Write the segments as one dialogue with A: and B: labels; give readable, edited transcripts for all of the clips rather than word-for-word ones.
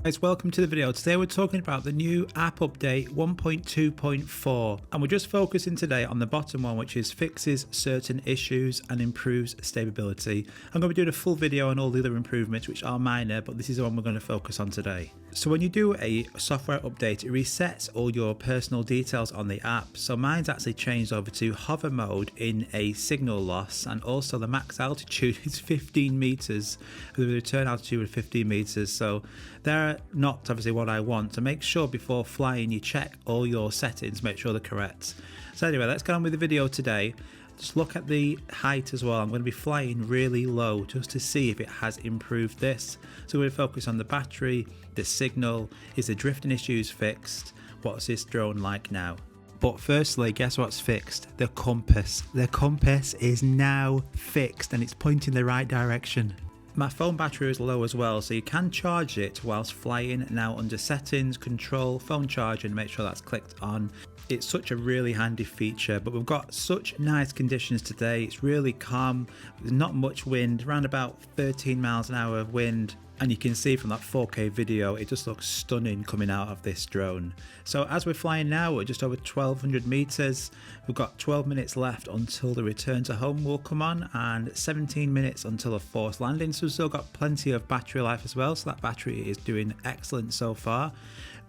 A: Guys, welcome to the video. Today we're talking about the new app update 1.2.4 and we're just focusing today on the bottom one, which is fixes certain issues and improves stability. I'm going to be doing a full video on all the other improvements which are minor, but this is the one we're going to focus on today. So when you do a software update, it resets all your personal details on the app. So mine's actually changed over to hover mode in a signal loss, and also the max altitude is 15 meters with a return altitude of 15 meters. So they're not obviously what I want. To make sure before flying you check all your settings, make sure they're correct. So anyway, let's get on with the video today. Just look at the height as well. I'm going to be flying really low just to see if it has improved this. So we're going to focus on the battery, the signal, is the drifting issues fixed, what's this drone like now. But firstly, guess what's fixed? The compass. The compass is now fixed and it's pointing the right direction. My phone battery is low as well, so you can charge it whilst flying. Now under settings, control, phone charge, and make sure that's clicked on. It's such a really handy feature, but we've got such nice conditions today. It's really calm, there's not much wind, around about 13 miles an hour of wind. And you can see from that 4K video, it just looks stunning coming out of this drone. So as we're flying now, we're just over 1200 meters. We've got 12 minutes left until the return to home will come on, and 17 minutes until a forced landing. So we've still got plenty of battery life as well. So that battery is doing excellent so far.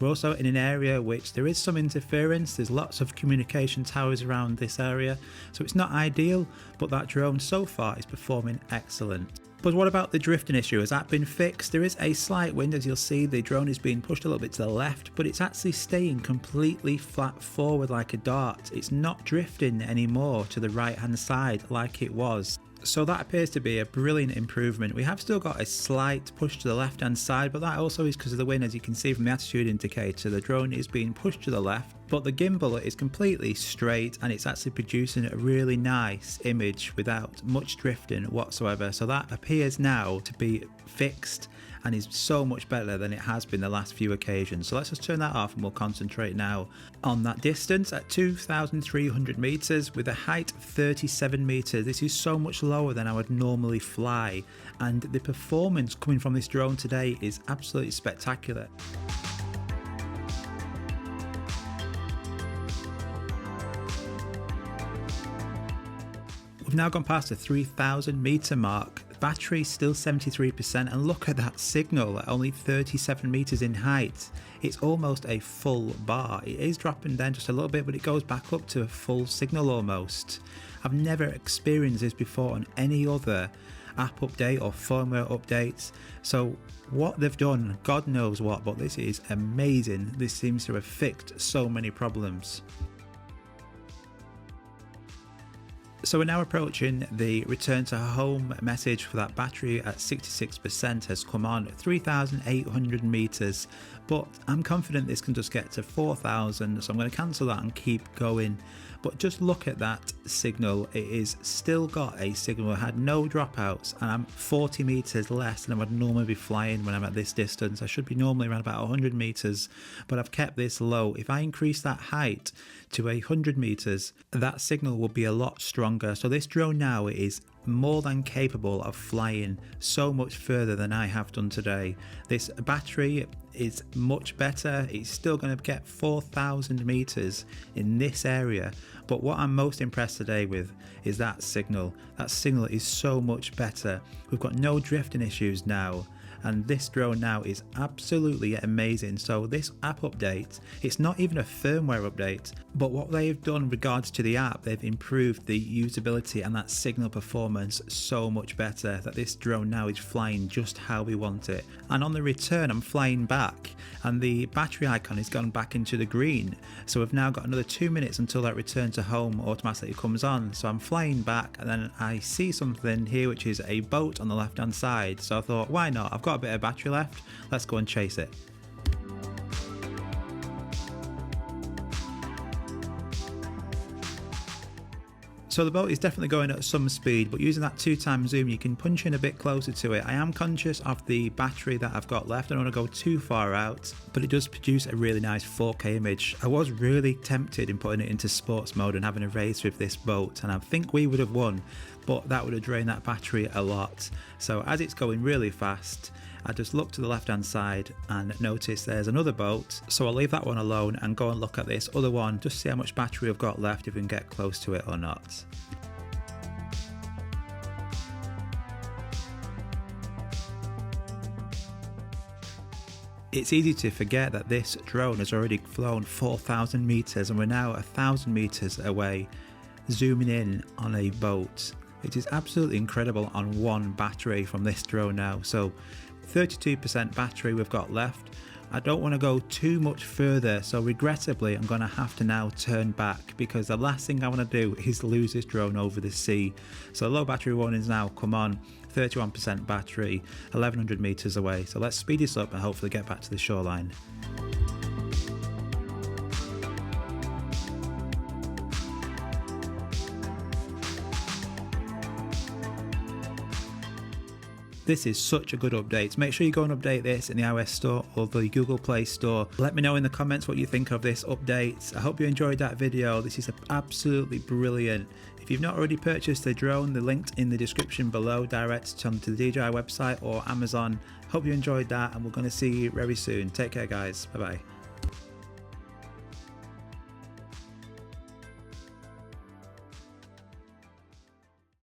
A: We're also in an area which there is some interference. There's lots of communication towers around this area. So it's not ideal, but that drone so far is performing excellent. But what about the drifting issue? Has that been fixed? There is a slight wind, as you'll see. The drone is being pushed a little bit to the left, but it's actually staying completely flat forward like a dart. It's not drifting anymore to the right hand side like it was. So that appears to be a brilliant improvement. We have still got a slight push to the left hand side, but that also is because of the wind. As you can see from the attitude indicator, the drone is being pushed to the left, but the gimbal is completely straight and it's actually producing a really nice image without much drifting whatsoever. So that appears now to be fixed and is so much better than it has been the last few occasions. So let's just turn that off and we'll concentrate now on that distance at 2,300 meters with a height of 37 meters. This is so much lower than I would normally fly, and the performance coming from this drone today is absolutely spectacular. We've now gone past the 3,000 meter mark. Battery still 73%, and look at that signal at only 37 meters in height. It's almost a full bar. It is dropping down just a little bit, but it goes back up to a full signal almost. I've never experienced this before on any other app update or firmware updates. So what they've done, God knows what, but this is amazing. This seems to have fixed so many problems. So we're now approaching the return to home message for that battery at 66% has come on, 3,800 meters, but I'm confident this can just get to 4,000, so I'm going to cancel that and keep going. But just look at that signal, it is still got a signal. I had no dropouts and I'm 40 meters less than I would normally be flying when I'm at this distance. I should be normally around about 100 meters, but I've kept this low. If I increase that height to 100 meters, that signal will be a lot stronger. So this drone now is more than capable of flying so much further than I have done today. This battery is much better. It's still going to get 4,000 meters in this area, but what I'm most impressed today with is that signal. That signal is so much better. We've got no drifting issues now, and this drone now is absolutely amazing. So this app update, it's not even a firmware update, but what they've done in regards to the app, they've improved the usability and that signal performance so much better that this drone now is flying just how we want it. And on the return, I'm flying back and the battery icon has gone back into the green. So we've now got another 2 minutes until that return to home automatically comes on. So I'm flying back and then I see something here which is a boat on the left hand side. So I thought, why not? I've got a bit of battery left, let's go and chase it. So the boat is definitely going at some speed, but using that 2x zoom you can punch in a bit closer to it. I am conscious of the battery that I've got left. I don't want to go too far out, but it does produce a really nice 4K image. I was really tempted in putting it into sports mode and having a race with this boat, and I think we would have won, but that would have drained that battery a lot. So as it's going really fast, I just look to the left hand side and notice there's another boat, so I'll leave that one alone and go and look at this other one, just see how much battery we've got left, if we can get close to it or not. It's easy to forget that this drone has already flown 4,000 meters and we're now 1,000 meters away, zooming in on a boat. It is absolutely incredible on one battery from this drone now. So 32% battery we've got left. I don't want to go too much further, so regrettably I'm going to have to now turn back, because the last thing I want to do is lose this drone over the sea. So low battery warning is now come on, 31% battery, 1,100 meters away. So let's speed this up and hopefully get back to the shoreline. This is such a good update. Make sure you go and update this in the iOS store or the Google Play store. Let me know in the comments what you think of this update. I hope you enjoyed that video. This is absolutely brilliant. If you've not already purchased the drone, the link's in the description below, direct to the DJI website or Amazon. Hope you enjoyed that, and we're going to see you very soon. Take care, guys. Bye bye.